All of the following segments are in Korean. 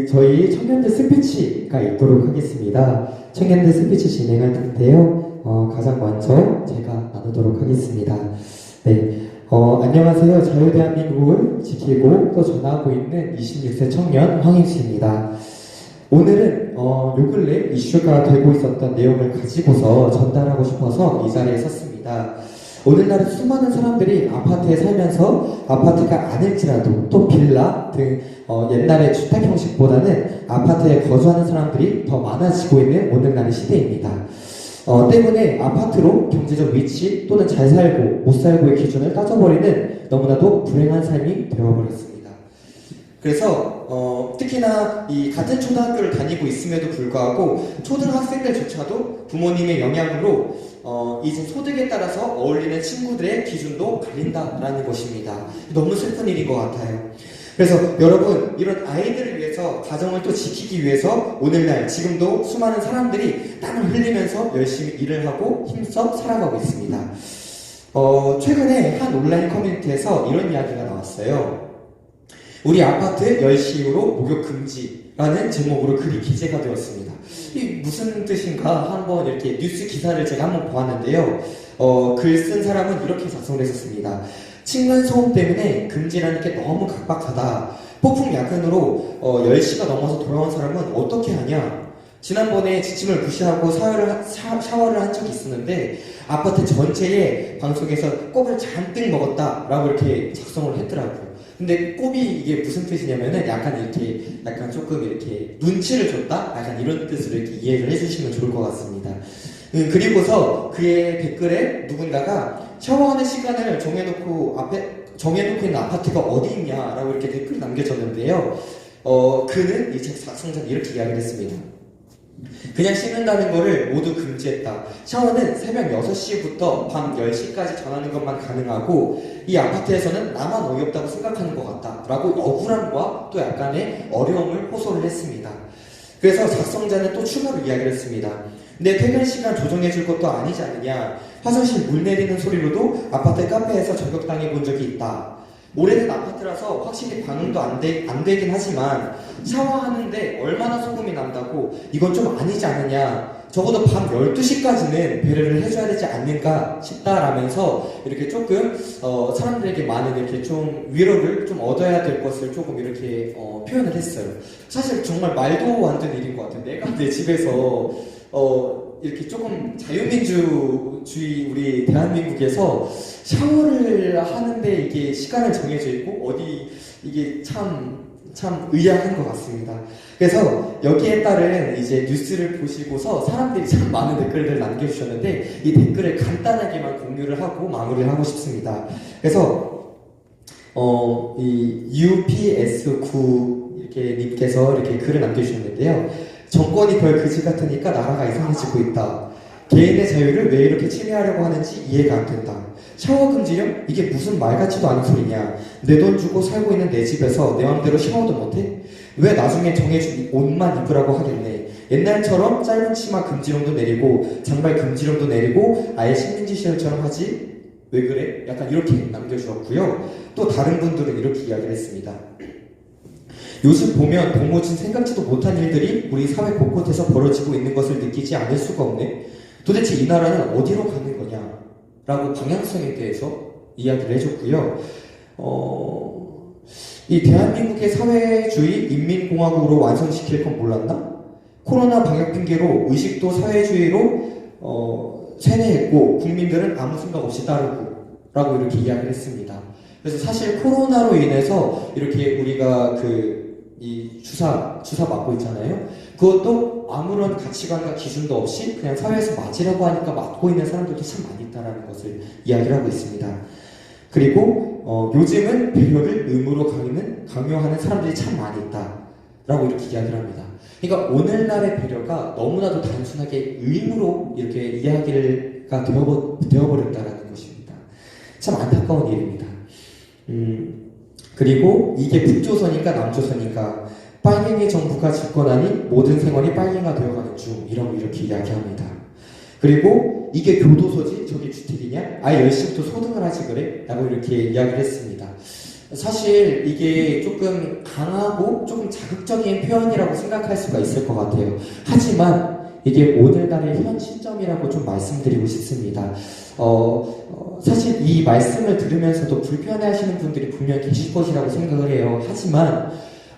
저희 청년들 스피치가 있도록 하겠습니다. 청년들 스피치 진행할 텐데요. 가장 먼저 제가 나누도록 하겠습니다. 네, 안녕하세요. 자유대한민국을 지키고 또 전하고 있는 26세 청년 황인수입니다. 오늘은 요 근래 이슈가 되고 있었던 내용을 가지고서 전달하고 싶어서 이 자리에 섰습니다. 오늘날 수많은 사람들이 아파트에 살면서 아파트가 아닐지라도 또 빌라 등 옛날의 주택 형식보다는 아파트에 거주하는 사람들이 더 많아지고 있는 오늘날의 시대입니다. 때문에 아파트로 경제적 위치 또는 잘 살고 못 살고의 기준을 따져버리는 너무나도 불행한 삶이 되어버렸습니다. 그래서 특히나 이 같은 초등학교를 다니고 있음에도 불구하고 초등학생들조차도 부모님의 영향으로 이제 소득에 따라서 어울리는 친구들의 기준도 갈린다라는 것입니다. 너무 슬픈 일인 것 같아요. 그래서 여러분, 이런 아이들을 위해서, 가정을 또 지키기 위해서 오늘날 지금도 수많은 사람들이 땀을 흘리면서 열심히 일을 하고 힘써 살아가고 있습니다. 최근에 한 온라인 커뮤니티에서 이런 이야기가 나왔어요. 우리 아파트 10시 이후로 목욕 금지라는 제목으로 글이 기재가 되었습니다. 이게 무슨 뜻인가 한번 이렇게 뉴스 기사를 제가 한번 보았는데요. 글 쓴 사람은 이렇게 작성을 했었습니다. 층간소음 때문에 금지라는 게 너무 각박하다. 폭풍 야근으로 10시가 넘어서 돌아온 사람은 어떻게 하냐? 지난번에 지침을 무시하고 샤워를 한 적이 있었는데 아파트 전체에 방송에서 꼽을 잔뜩 먹었다라고 이렇게 작성을 했더라고요. 근데 꼽이 이게 무슨 뜻이냐면은 약간 조금 이렇게 눈치를 줬다? 약간 이런 뜻으로 이렇게 이해를 해주시면 좋을 것 같습니다. 그리고서 그의 댓글에 누군가가 샤워하는 시간을 정해놓고 있는 아파트가 어디 있냐라고 이렇게 댓글을 남겨줬는데요. 그는 이 책 작성자는 이렇게 이야기를 했습니다. 그냥 씻는다는 거를 모두 금지했다. 샤워는 새벽 6시부터 밤 10시까지 전하는 것만 가능하고 이 아파트에서는 나만 어이없다고 생각하는 것 같다 라고 억울함과 또 약간의 어려움을 호소를 했습니다. 그래서 작성자는 또 추가로 이야기를 했습니다. 내 퇴근 시간 조정해줄 것도 아니지 않느냐. 화장실 물 내리는 소리로도 아파트 카페에서 저격당해 본 적이 있다. 오래된 아파트라서 확실히 방음도 안 되긴 하지만 샤워하는데 얼마나 소금이 난다고 이건 좀 아니지 않느냐. 적어도 밤 12시까지는 배려를 해줘야 되지 않는가 싶다라면서 이렇게 조금 사람들에게 많은 이렇게 좀 위로를 좀 얻어야 될 것을 조금 이렇게 표현을 했어요. 사실 정말 말도 안 되는 일인 것 같아요. 내가 내 집에서 이렇게 조금 자유민주주의 우리 대한민국에서 샤워를 하는데 이게 시간을 정해져 있고 어디 이게 참 의아한 것 같습니다. 그래서 여기에 따른 이제 뉴스를 보시고서 사람들이 참 많은 댓글을 남겨주셨는데 이 댓글을 간단하게만 공유를 하고 마무리를 하고 싶습니다. 그래서 이 UPS9 이렇게 님께서 이렇게 글을 남겨주셨는데요. 정권이 별 그지 같으니까 나라가 이상해지고 있다. 개인의 자유를 왜 이렇게 침해하려고 하는지 이해가 안 된다. 샤워 금지령? 이게 무슨 말 같지도 않은 소리냐. 내 돈 주고 살고 있는 내 집에서 내 맘대로 샤워도 못해? 왜 나중에 정해준 옷만 입으라고 하겠네. 옛날처럼 짧은 치마 금지령도 내리고 장발 금지령도 내리고 아예 식민지 시절처럼 하지? 왜 그래? 약간 이렇게 남겨주었고요. 또 다른 분들은 이렇게 이야기를 했습니다. 요즘 보면 도무지 생각지도 못한 일들이 우리 사회 곳곳에서 벌어지고 있는 것을 느끼지 않을 수가 없네. 도대체 이 나라는 어디로 가는 거냐? 라고 방향성에 대해서 이야기를 해줬고요. 이 대한민국의 사회주의 인민공화국으로 완성시킬 건 몰랐나? 코로나 방역 핑계로 의식도 사회주의로 세뇌했고 국민들은 아무 생각 없이 따르고 라고 이렇게 이야기를 했습니다. 그래서 사실 코로나로 인해서 이렇게 우리가 이 주사 맞고 있잖아요. 그것도 아무런 가치관과 기준도 없이 그냥 사회에서 맞으려고 하니까 맞고 있는 사람들도 참 많이 있다라는 것을 이야기를 하고 있습니다. 그리고 요즘은 배려를 의무로 강요하는 사람들이 참 많이 있다라고 이렇게 이야기를 합니다. 그러니까 오늘날의 배려가 너무나도 단순하게 의무로 이렇게 이야기가 되어버렸다라는 것입니다. 참 안타까운 일입니다. 그리고 이게 북조선인가 남조선인가 빨갱이 정부가 집권하니 모든 생활이 빨갱이가 되어가는 중이라고 이렇게 이야기합니다. 그리고 이게 교도소지 저게 주택이냐? 아예 10시부터 소등을 하지 그래? 라고 이렇게 이야기를 했습니다. 사실 이게 조금 강하고 조금 자극적인 표현이라고 생각할 수가 있을 것 같아요. 하지만 이게 오늘날의 현 시점이라고 좀 말씀드리고 싶습니다. 사실 이 말씀을 들으면서도 불편해하시는 분들이 분명 계실 것이라고 생각을 해요. 하지만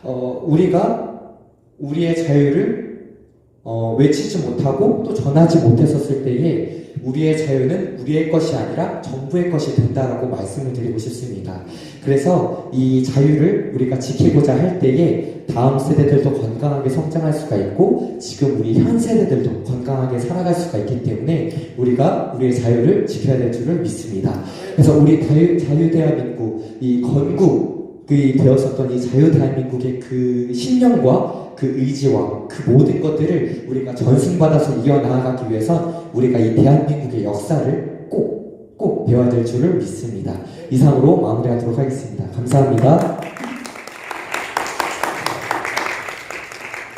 우리가 우리의 자유를 외치지 못하고 또 전하지 못했었을 때에 우리의 자유는 우리의 것이 아니라 정부의 것이 된다라고 말씀을 드리고 싶습니다. 그래서 이 자유를 우리가 지키고자 할 때에 다음 세대들도 건강하게 성장할 수가 있고 지금 우리 현 세대들도 건강하게 살아갈 수가 있기 때문에 우리가 우리의 자유를 지켜야 될 줄을 믿습니다. 그래서 우리 자유대한민국, 이 건국이 되었었던 이 자유대한민국의 그 신념과 그 의지와 그 모든 것들을 우리가 전승받아서 이어나가기 위해선 우리가 이 대한민국의 역사를 꼭 배워야 될 줄을 믿습니다. 이상으로 마무리하도록 하겠습니다. 감사합니다.